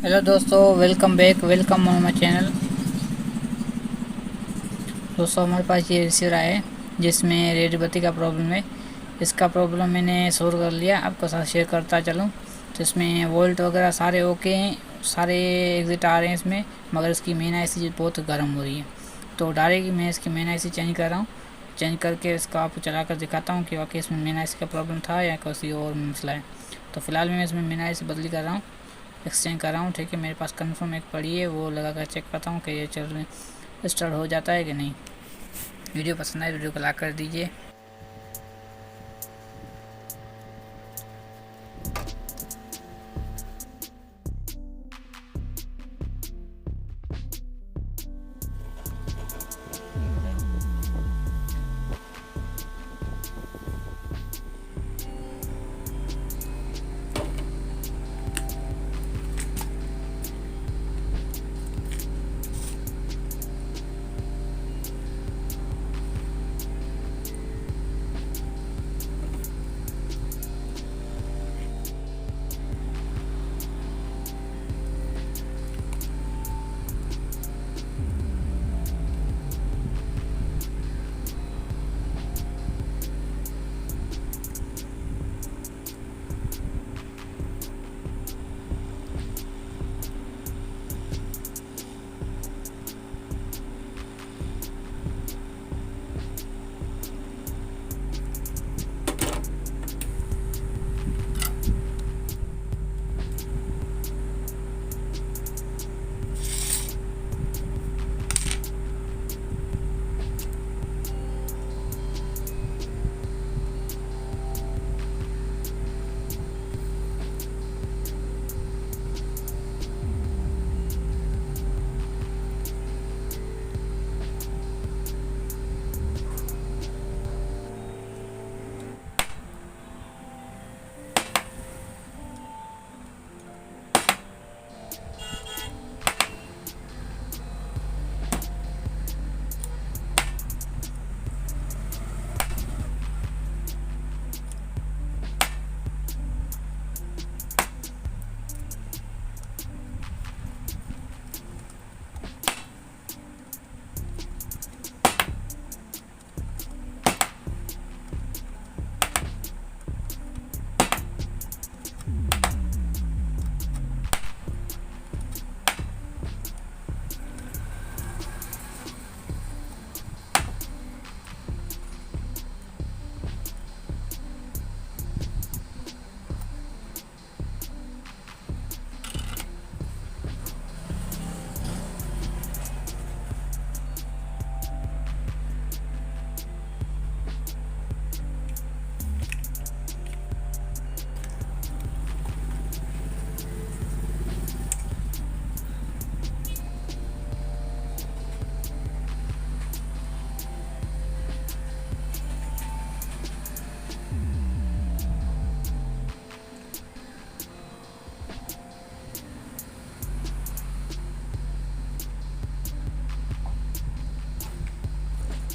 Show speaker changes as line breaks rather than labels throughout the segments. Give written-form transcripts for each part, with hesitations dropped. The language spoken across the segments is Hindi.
हेलो दोस्तों, welcome back, welcome on my channel. दोस्तों, हमारे पास ये रिसीवर आया है जिसमें रेड बत्ती का प्रॉब्लम है। इसका प्रॉब्लम मैंने सोल्व कर लिया, आपके साथ शेयर करता चलूँ। तो इसमें वोल्ट वगैरह सारे ओके हैं, सारे एग्जिट आ रहे हैं इसमें, मगर इसकी मेन आईसी बहुत गर्म हो रही है। तो डायरेक्ट मैं इसकी मेन आईसी चेंज कर रहा हूँ। चेंज करके इसका आपको चला कर दिखाता हूँ कि वाकई इसमें मेन आईसी का प्रॉब्लम था या किसी और मसला है। तो फिलहाल मैं इसमें मेन आईसी बदली कर रहा हूँ, एक्सचेंज कर रहा हूँ। ठीक है, मेरे पास कन्फर्म एक पड़ी है, वो लगा कर चेक करता हूँ कि ये चल स्टार्ट हो जाता है कि नहीं। वीडियो पसंद आए वीडियो को लाइक कर दीजिए।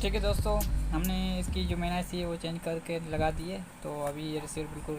ठीक है दोस्तों, हमने इसकी जो मेन आईसी है वो चेंज करके लगा दी है। तो अभी ये रिसीवर बिल्कुल